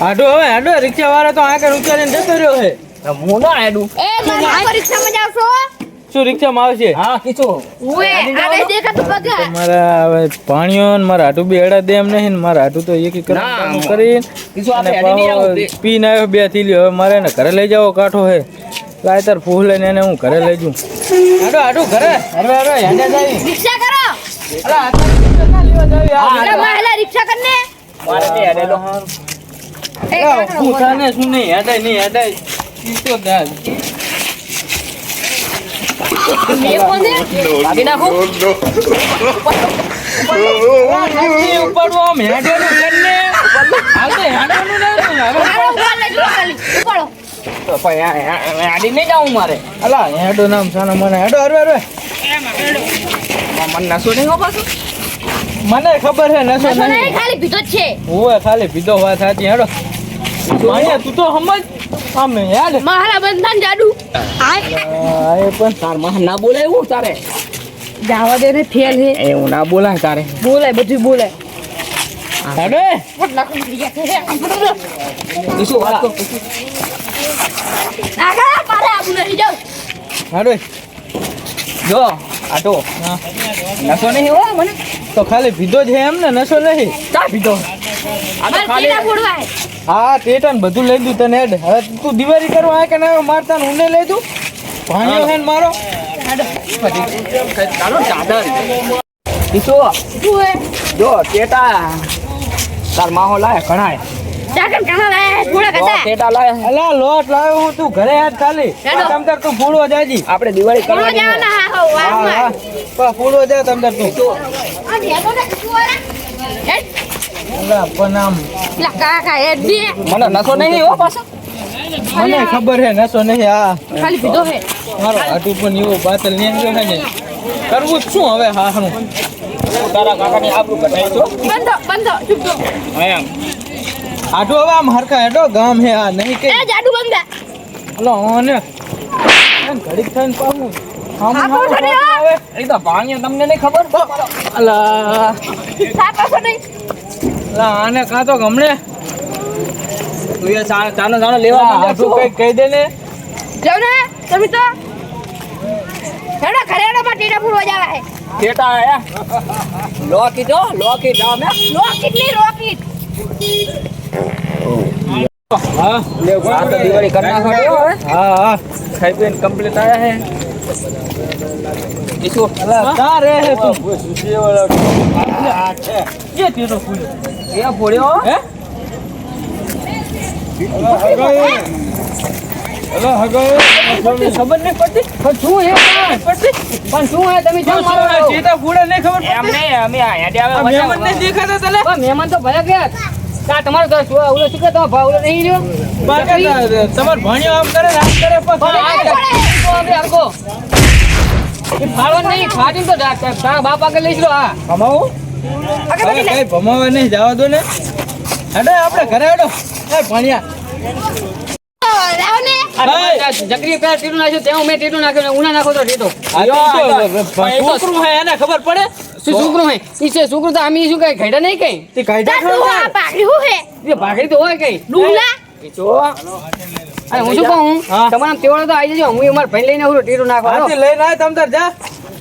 હાડો હવે હાડો રિક્ષા વાળો તો આગળ ઉતારીને જતો રહ્યો છે. હું ના હેડું. એ ના રિક્ષામાં જાવ છો? શું રિક્ષામાં આવશે? હા કીધું ઓએ આને દેખાતું બગા. મારા હવે પાણીઓ ને મારા હાટુ બી એડા દે એમ નહીં ને મારા હાટુ તો એક એક કરી કીધું આપણે હેડી નહીં આવું. પીને આવ્યો 2 થેલીઓ. હવે મારે એને ઘરે લઈ જાવો કાઠો હે. લાય તાર ફૂલ લઈને એને હું ઘરે લઈ જઉં. હાડો હાડો ઘરે હવે હેડે જાય. રિક્ષા કરો. અલા આટલા રિક્ષા ના લેવા જાવ યાર. અરે માલા રિક્ષા કરને. મારે તે હેડેલો. એ હું તને શું નહીં હેડાય નહીં હેડાય ઈ તો દાલ મે કોને? ભાગી નાખું. ઉપાડો આમ હેડેલું કરીને હાલ તો હેડવાનું ના અરે ઉભા લેજો ખાલી. ઉપાડો. હેડી નહીં જાઉં મારે. અલા હેડો નામ સાના મને હેડો અરે અરે મને નસો નહીં હો પાછું. મને ખબર છે નસો નસો નહીં નહીં ખાલી પીધો જ છે. ઓય ખાલી પીધો વાત સાચી હેડો માયા તું તો સમજ આમ હેડ મારા બંધન જાડુ. આ એ પણ તાર માં ના બોલાય એવું તારે. જાવા દે ને ફેલ હે. એવું ના બોલાય તારે. બોલાય બધું બોલાય. હેડો ફટ નાખું ગયા છે. શું વાત કર. આગળ પારે આવું નહીં જાવ. હેડો જો આટો હા નસો નહીં હો મને. તો ખાલી પીધો જ છે એમ ને નસો નહીં ચા પીધો. આ તો મારે ખાલી ટીડા ફોડવા હે. હા ટેટન બધું લઈ દઉં તને હેડ હવે તું દિવાળી કરવા આ કે ના મારતા ને ઊને લઈ દઉં ભાણ્યો છે ને મારો ચાલો ચાદર. ઈસો શું હે? જો ટેટા તાર માહો લાય ઘણાય. ચાકર કાના લાયા હે થોડા જો કદા. ટેટા લાય. અલા લોટ લાવ્યો હું તું ઘરે હેડ ખાલી હેડો. તમતાર તું ફૂડો જાજી આપણે દિવાળી કોણ કરવાની છે. જવાના હા હો હા વારમાં. હા ફૂડો જા તમતાર તું આ હેડો ને કુવારા. હેડ. અલા પણ આમ લા કાકા હેડ દે. મને નસો નહીં હો પાછો. મને ખબર હે નસો નહીં આ ખાલી પીધો હે. મારો હાટુ પણ એવો બાતલ ને ગયો છે ને કરવું જ શું હવે હા હું તારા કાકાની આબરૂ કઢાઈ છો. બંધો ચૂપ રહો. એમ હાટુ હવે આમ હરખા હેડો ગામ હે આ નહીં કે એ જાડુ બંધા. અલો ઓને ઘડીક થઈને પાછું આમ હા, આમ કોણ છે? આવે એ તો ભાણિયા તમને નહીં ખબર. અલા સાપા છો નહીં. અલા આને કાં તો ગમણે તું એ ચાનો ચાનો લેવા માંડ્યો હાટુ છો. કઈ કહી દે ને જાવ ને તમે તો હેડો ઘરે હેડો માં ટીડા ફોડવા જાવા હે. ટેટા આયા. લોકી જો લોકી જાવ મે. રોકેટ નહીં રોકેટ. હા આ તો દિવાળી કરના ખાડી હો હવે. હા હા ખાઈ પીને કમ્પ્લીટ આયા હે. ઈસો અલા કા રે હે તું ये तेरो फूल એ ફોડ્યો. है हेलो हगो खबर नहीं पड़ती પણ શું હે पड़ती પણ શું હે તમે जो કેમ મારો છો? सीधा फूड़ा नहीं खबर એમ નહીં અમે આ હેડે આવે मेमन नहीं देखा था तले પણ મહેમાન તો ભલે ગયા. તા તમારો તો ઓલો શું કે તમારો ભાવ ઓલો નહીં રહ્યો. बाकी तमर भाणियो आम करे रात करे પણ આ તો અમે હરકો. એ ફાળો નહીં ફાડીને તો તારા બાપ આગળ લઈશ લો. હા ભમાવો આગળ બધી કઈ ભમાવા નહીં જવા દો ને હેડો આપણે ઘરે હેડો એ ભાણિયા લાવ ને. આ તમારે જકરી પેલા ટીટું નાખ્યું તેવું મેં ટીટું નાખ્યું ને ઉના નાખો તો ટીટો. છોકરું હે એને ખબર પડે શું છોકરો હે ઈ છે છોકરો તો આમી શું કઈ ઘેડા નહીં કઈ. તે કાયદા જાડુ આ પાઘડી હું હે. એ ભાગડી તો હોય કઈ. ડુંગલા. એ જો અરે હું શું કહું હા. તમારા તેવડો તો આવી જજો. હું અમાર ભાઈ લઈને આવું ટીટું નાખો. હાથી લઈને આય તમ તાર જા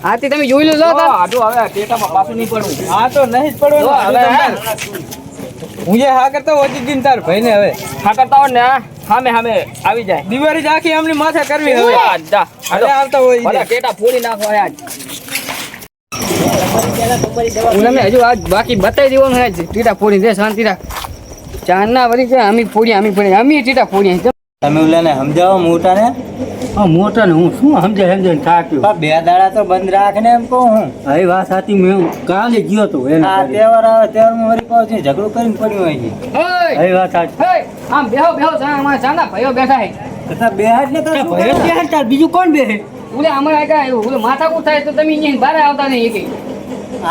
હાથી તમે જોઈ લેજો. આટલું હવે ટેટામાં પાછું નહીં પડવું. હા તો નહીં જ પડવાનું હવે હવે હું એ હા કરતો વધી દિન તાર ભાઈને હવે હા કરતા હોય ને સામે સામે આવી જાય. દિવાળી જ આખી આમની માથે કરવી હવે હા, જા. હવે આવતા હોય ભલે ઈ. ટેટા ફોડી નાખો આજ. ઉનામે હજુ આજ બાકી બતાવી દેવાનું હે ટીટા ફોડી દે શાંતિ રાખ. ચાંદના વળી છે અમી ફોડી અમી ટીટા ફોડી. તમે ઓલાને સમજાવો મોટાને હા મોટા ને હું શું સમજાય થાક્યો. પણ 2 દાડા તો બંધ રાખ ને એમ કહું હું હવે વાત સાચી મેં કાલે ગયો તો એને આ તહેવાર આવે તહેવારમાં વળી કહું છું ઝઘડો કરીને પડ્યું હોય છે હવે વાત સાચી હે આમ બેહો અમારા ચાંદા ભાઈઓ બેઠા હે. તથા બે હાથ ને તો ભયો ત્યાં તાર બીજું કોણ બેહે ઉલે અમારે આ કાંઈ ઓલું માથાકૂટ થાય તો તમે અહીંયા બહાર આવતા નહીં એકેય.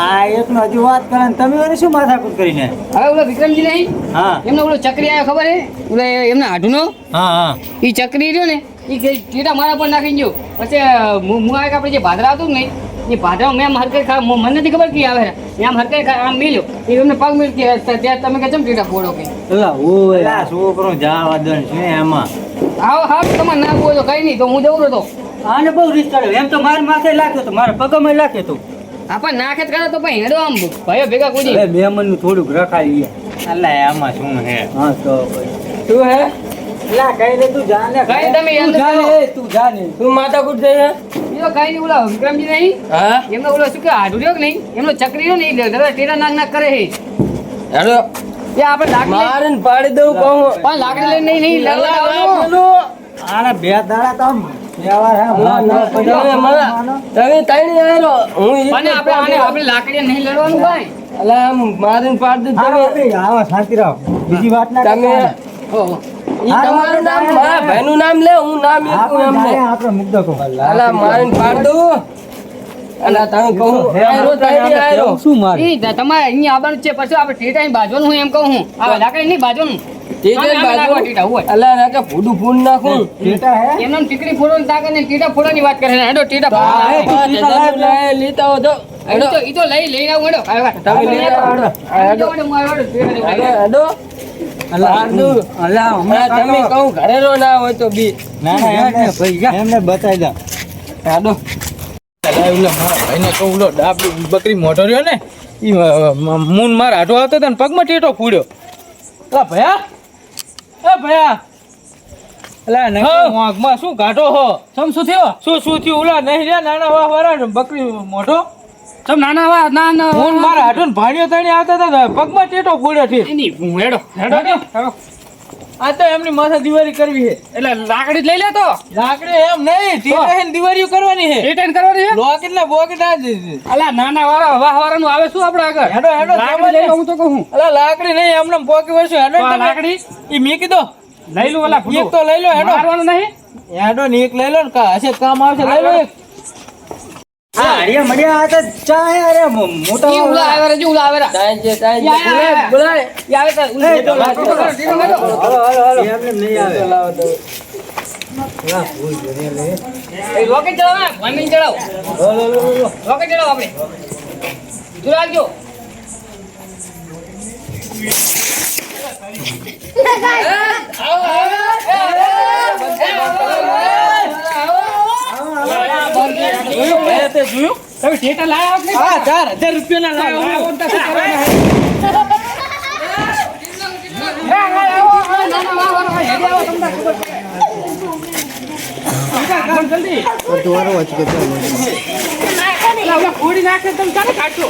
આ એકનો હજુ વાત કરે ને તમે વળી શું માથાકૂટ કરીને હવે ઓલો વિક્રમજી નહીં હા એમનો ઓલો ચક્રી આવ્યો ખબર હે ઓલે એમના હાડુનો હા હા એ ચક્રી રહ્યો ને એ ટીટા મારા પર નાખી ગયો પછી હું આ આપણે જે ભાદરા હતું ને એ ભાડા મેં હરકે મને નથી ખબર કે આવે એમ હરકે આમ મિલ્યો એ તમને પગ મિલ કે ત્યાં તમે કે ચમ ટીટા ફોડો કે એલા ઓય પેલા છોકરો જવા દે છે એમાં આવો હા તમારે ના બોલો કઈ નહીં તો હું જવું તો આને બહુ રીસ ચડ્યો એમ તો મારા માથે લાગ્યો તો મારા પગમાં લાગે તો આપણે નાખે જ કરે તો ભાઈ હેડો આમ ભાઈઓ ભેગા કૂદી હવે મહેમાનનું થોડુંક રખાઈ અલા એમાં શું હે હા તો ભાઈ શું હે લા કઈ ને તું જાને કઈ તમે તું અંદર જાને કરો. તું જાને તું માથાકૂટ થઈ હે બીજો કઈ નહીં ઓલા વિક્રમજી નહીં હા એમનો ઓલો શું કે હાડું રહ્યો કે નહીં એમનો ચક્રી રહ્યો ને એ ટેટા નાક નાક કરે છે હેડો એ આપણે લાકડી મારીને પાડી દઉં કહું પણ લાકડી લઈને નહીં લડવા અલા, આવવાનું. પેલું આને બે દાડા તો આમ વ્યવહાર હે તમે તઈ આયરો હું પણ આપણે લાકડી નહીં લડવાનું ભાઈ અલા આમ મારીને પાડી દઉં હા, ભાઈ, આવો શાંતિ રહો બીજી વાત ના તમે કરતા. ઓહો. ઈ તમારું નામ મારા ભાઈનું નામ લે હું નામ એકું આપણે એમને જાય, આપણે મુદ્દો કહો અલા મારીને પાડી દઉં અલા તમે કહું આયરો તઈ આયરો શું મારે ઈ તમારે અહીંયા આવવાનું છે પછી આપણે ટેટા બાજવાનું હું એમ કહું હું આ લાકડી નહીં બાજવાનું તે જ આમે બાજુ નાખવા ટેટા હોય અલા નાકે ફૂડું ફૂડ નાખું બેટા હે એમનો ટીકડી ફોડવાની તાકાત ને ટીટા ફોડવાની વાત કરે છે હેડો ટીટા હા, ફોડવા. હા, લેતા હો તો ઈ તો લઈને આવું હેડો તમે લઈ આવો, હેડો. હેડો અલા અલા હા, તમે કહું ઘરે રો ના હોય તો બી ના ના એમને ભાઈ, જા. એમને બતાવી દો હેડો મારા ભાઈને કહું ઓલો ડાબલી બકરી મોટો રહ્યો ને ઈ મૂન માર આટો આવતો હતો ને પગમાં ટેટો ફૂડ્યો અલા ભયા એ ભયા અલા નહીં વાંકમાં શું કાઢો હો શું થયો શું થયું ઓલા નહીં રહ્યા નાના વાહ વાળા બકરી મોટો ચમ નાના વા ના ના મૂન મારા આટો ને ભાણિયો તણી આવતા હતા ને પગમાં ટેટો ફૂડ્યો છે નહીં હેડો હેડો હેડો આ તો એમની માથે દિવાળી કરવી છે એટલે લાકડી જ લઈ લે તો લાકડી એમ નહીં ટીટા દિવાળીઓ કરવાની છે રિટર્ન કરવાની છે લોકેટ ને બોકેટ આ જ છે. અલા નાના વાળા વાહ વાળાનું આવે શું આપણે આગળ હેડો હેડો લાકડી લઈ લો, હું તો કહું અલા લાકડી નહીં એમને પોકી વળશું હેડો તો આ તમે. લાકડી ઈ મીકી દો લઈ લો ઓલા એક તો લઈ લો હેડો મારવાનું નહીં હેડો ને એક લઈ લો ને હશે કામ આવશે લઈ લો એક હા હરિયા મળ્યા આ તો ચા હે અરે મોટા ઈ ઉલા આવે રે, જી ઉલા આવે રે. બોલાય બોલાય ઈ આવે તો ઉલા એ તો ટીટો કરો, ટીટો કરો. હાલો હાલો હાલો એમને નહીં આવે એ રોકેટ ચડાવો ને, વામીને ચડાવો. રોકેટ ચડાવો આપણે. તું રાખજો. જોયું તે જોયું તમે ટેટા લાયા કે નહીં? હા 4000 રૂપિયા ના લાવ્યો તો શું કરવાના હે? નાના વાહ વાળા હેડી આવો તમને ખબર પડે. જલ્દી. એટલે ઓલા ફોડી નાખે તમે ચાલે કાઢશો.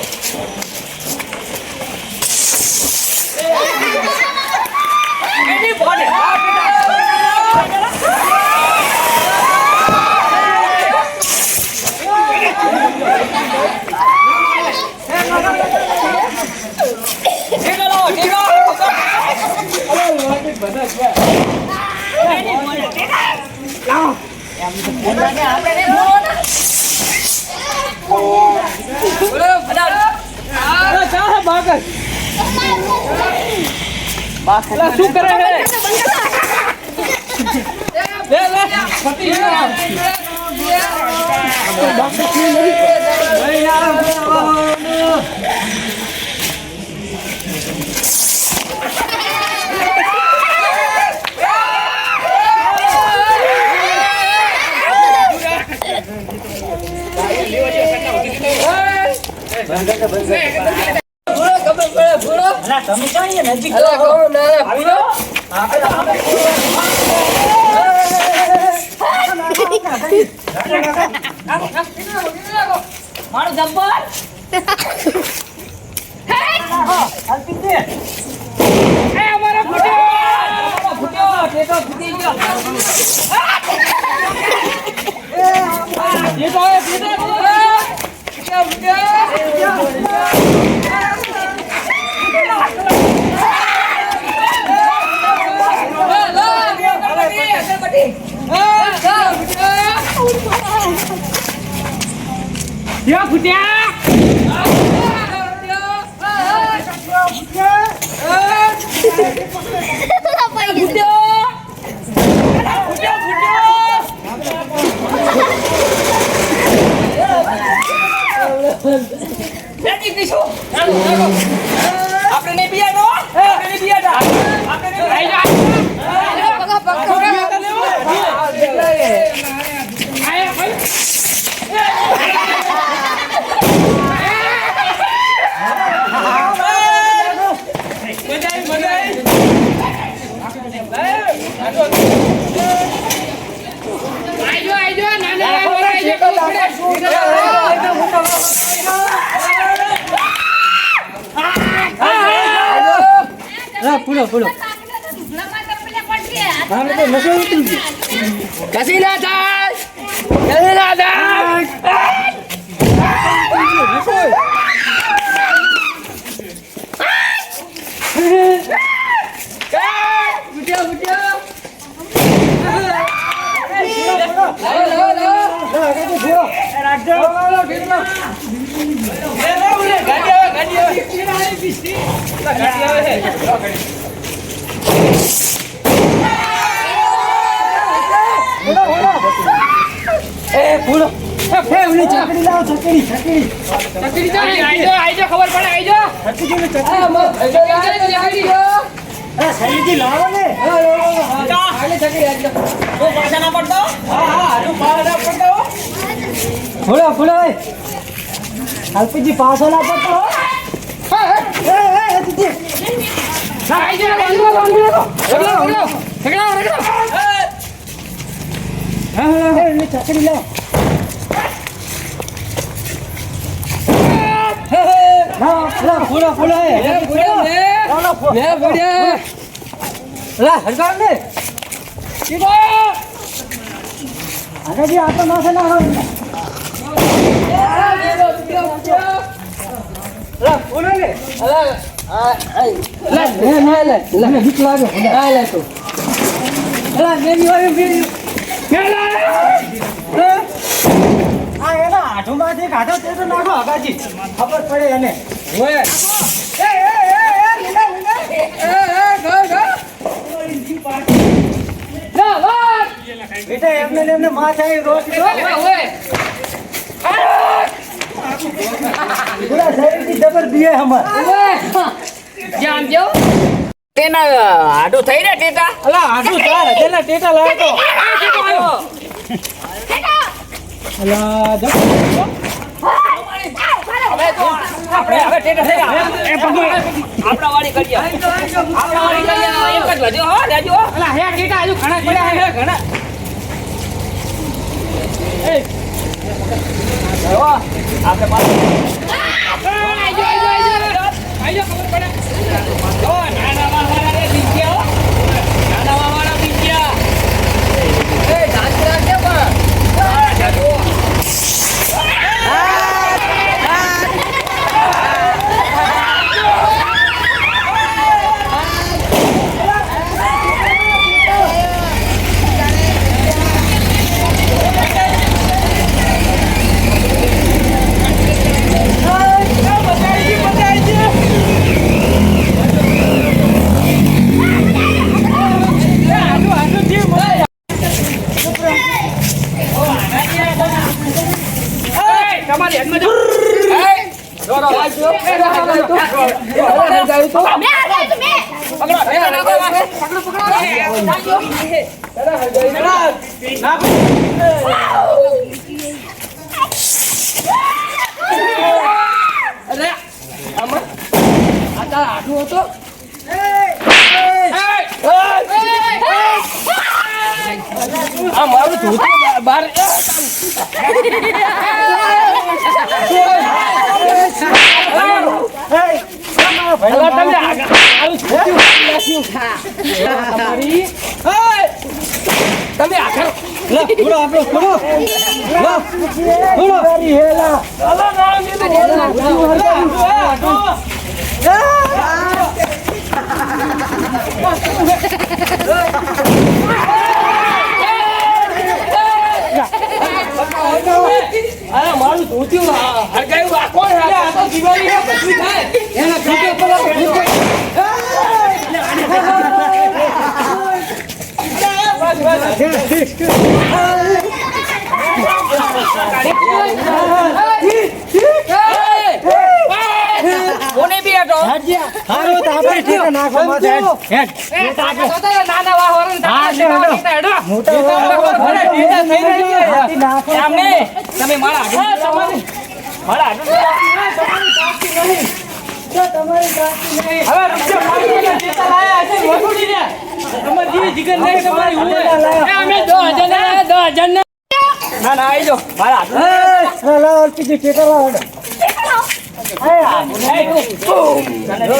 શું કરે છે લે લે પતિ અલા તમે ક્યાં અહીંયા નજીક અલા કોણ ના પૂરો મારો જબ્બર. હાલતી દે એ અમારો ફૂટ્યો. ફૂટ્યો, ટેટો ફૂટી ગયો. ટેટો આવે, ટેટો ફૂટ્યા. કસી ના અલ્પજી પાછો ના પડતો ચકડી લાવ ફૂલો હરગાવ ને આનાજી આ તો નાસે ના હોય ફૂલો ને ભીખ લાગે એના હાથોમાંથી કાઢો તે તો નાખો હગાજી ખબર પડે એને બેટા એમને માથ આવી રોજ પૂરા શરીરથી જબર દીએ હમર તેના આડું થઈ ને ટેટા અલા આટલું તાર તેના ટેટા લાવે તો અલા આપણે હવે ટેટા થઈ આપણા વાળી કરીએ એક જ વધ્યો હો લેજો અલા હે ટેટા હજુ ઘણા પડ્યા હે ઘણા આપણે પાછું તમારી હેડમાં જો મારું ધોતું બાર તમે આખર મારું ધોત્યું હરગાયું આ કોણ આ તો દિવાળી બધું થાય એના ઘૂંટે પેલા બસ હેઠો હારું તો આપણે ઠેકા નાખો માથે હેડ. નાના વાહન મોટા હાથી નાખો. તમે મારા તમારી જાતિ નહીં. હવે રૂપિયા મારી જેતા લાયા હશે વસૂલી ને તમારી જીવી જીગર નહીં તમારી હોય અમે 10,000 ના ના આવી જાઓ મારા લાવો અલ્પીજી ઠેકા લાવો હેડો.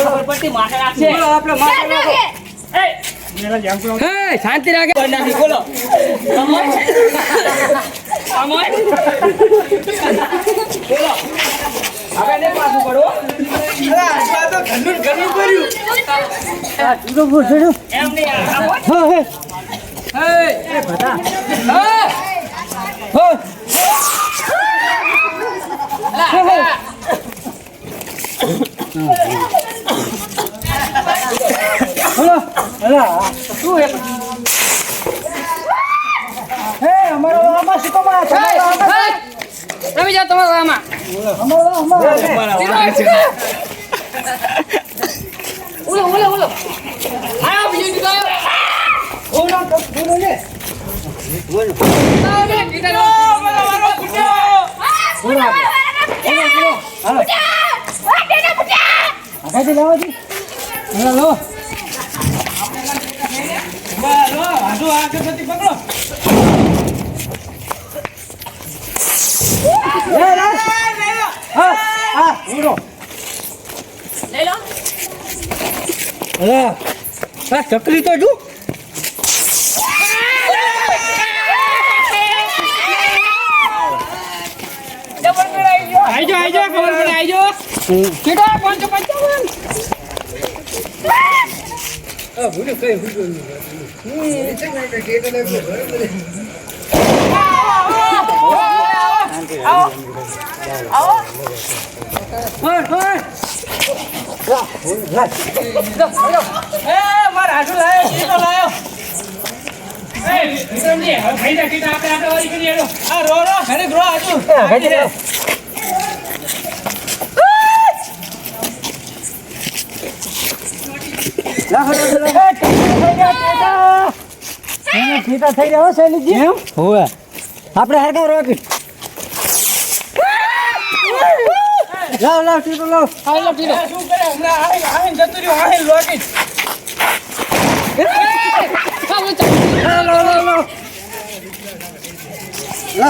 ખબર પડતી માથે રાખશે આપણે માથે રાખો હે શાંતિ રાખે નાખી બોલો અમોય બોલો હવે ને પાછું પડો આ તો ઘરનું કર્યું એમ નહીં અમારો આમાં શું કમાય? તમે જાઓ તમારા આમાં ઓલો આયો બીજું આગળ લાવો જી. હાજુ આગળથી પકડો ચકલી તો જો આઈજો ખબર પડે આઈજો કેટા 555 મારા હાજુ લાયો જીતો લાયો વિક્રમજી હવે ભાઈ ના કીધા આપણે વારી કરી હેડો આ રો ઘરે રો હાજુ ઠીકા થઈ રહ્યા શૈલીજી. હોવે આપણે હરગાવ રોકી. લાવ ઠીકો લાવ. શું કરે હમણાં આવીને જતું રહ્યું આવીને લોટી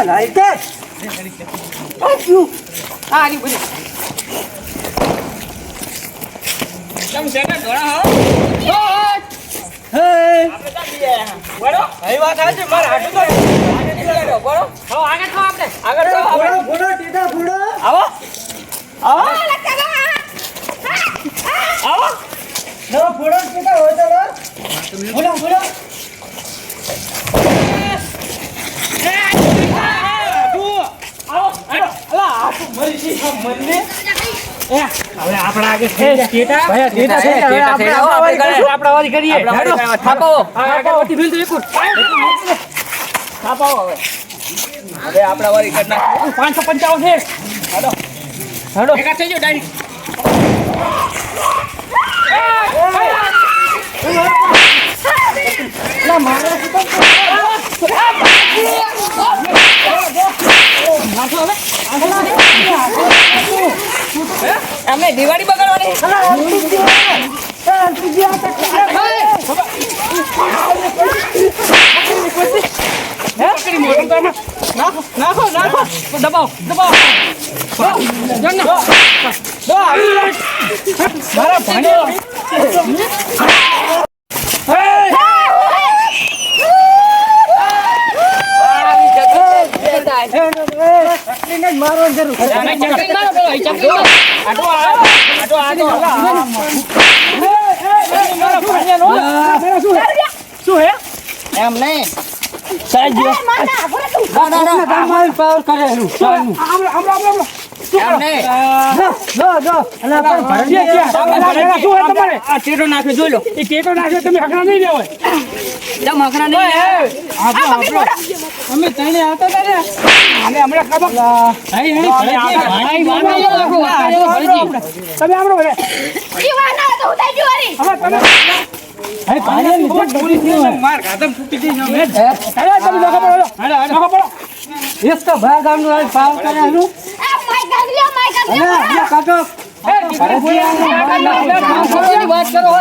લાઈટ કેમ છે ને ઘોડા હો બળો એ વાત સાચી મારા હાટુ તો બળો હો આગળ થો આપણે આગળ થો ફોડો ફોડો ટીટા ફોડો. આવો આવો આવો નવો ફોડો ટીટા હોય તો લો. ફોડો ફોડો. હવે આપણા આગળ થઈ ટેટા ભાઈ ટીટા થઈ ગયા. આપણે આપણા વારી કરીએ થાપાવો આગળથી ભીલ તો એકું થાપાવો હવે આપણા વારી કરી નાખ 555 છે હાલો હાલો એકા થઈ ગયો ડાયરેક્ટ ના મારા શું અમે દિવાળી બગાડવાની નાખો નાખો નાખો દબાવ દબાવ મારા ભાણ્યો મારવાની જરૂર શું હે એમ નહીં સાહેબ પાવર કરે આ ટેટો નાખે જોઈ લો એ ટેટો નાખે તમે હકડા નહીં લેવો જમ હકડા નહીં અમે તને આવતા હતા ને અને હમણાં કબક ભાઈ તમે આપણો ભલે જીવાના તો ઉતાઈ ગયો રી હવે તમે માર ખાતમ ફૂટી ગઈ ને તમે લોકો બોલો લોકો બોલો એક તો ભાઈ ગામનું આજ પાવ કરે આનું આ માય ગાલ્યો કાકો વાત કરો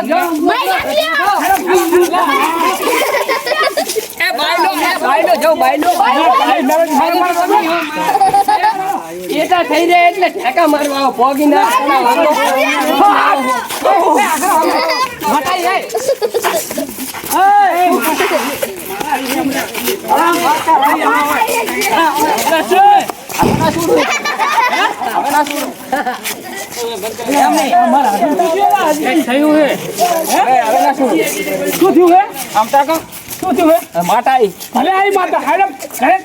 માય ગાલ્યો એ બાયલો જો બાયલો એટા થઈ જાય એટલે ઠેકા મારવા આવો પોગી ના માતા ભલે આઈ માતા હેડમ ઘરે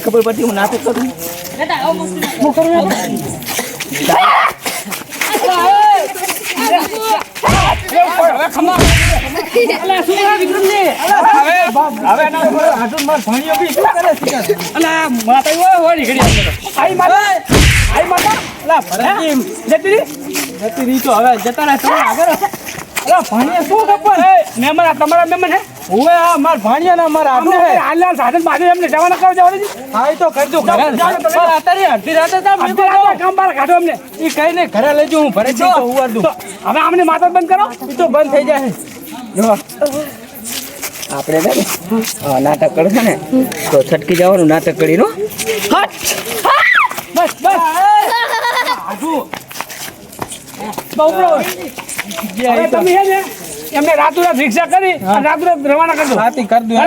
ખબર પડતી હું નાટક કરું તમારા મહેમાન હે ઓવે આ માર ભાણિયા ના મારા આડું હે હાલ સાધન બાજુ એમને જવાના કરો જવાની હા ઈ તો કરજો ઘરે પણ અત્યારે અડધી રાતે તા મેં કામ બાર કાઢો અમને ઈ કઈ ને ઘરે લેજો હું ભરે તો ઉવાર દઉં હવે અમને માતા બંધ કરો ઈ તો બંધ થઈ જાય આપણે નાટક કરો છો ને તો છટકી જવાનું નાટક કરી નો બસ બસ હવે તમે હે ને એમને રાતુરાત રિક્ષા કરી અને રાતુરાત રવાના કરજો હાથી કર દઉં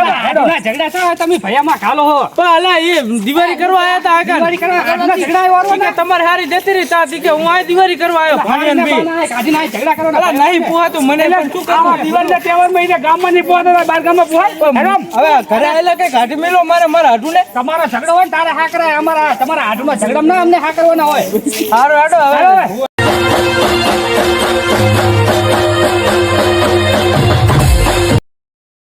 ઝઘડા થયા તમે ભૈયામાં ખાલો હો પણ અલા એ દિવાળી કરવા આયા તા આગળ દિવાળી કરવા ઝઘડા આવ્યો કે તમારે હારી દેતી રહી તાતી કે હું આ દિવાળી કરવા આવ્યો ભાણિયાને બી કાઢી ના ઝઘડા કરો અલા નહીં પોહાતું મને પણ શું આવા કરું દિવાળીના તહેવાર મહિને ગામમાં નહીં પોહાતા બાર ગામમાં પોહાય હેરામ હવે ઘરે આયેલા કઈ કાઢી મેલો મારા હાડું ને તમારો ઝઘડો હોય ને તારે હા કરાય અમારા તમારા હાથમાં ઝઘડા ના અમને હા કરવાના હોય હારો હાડો હવે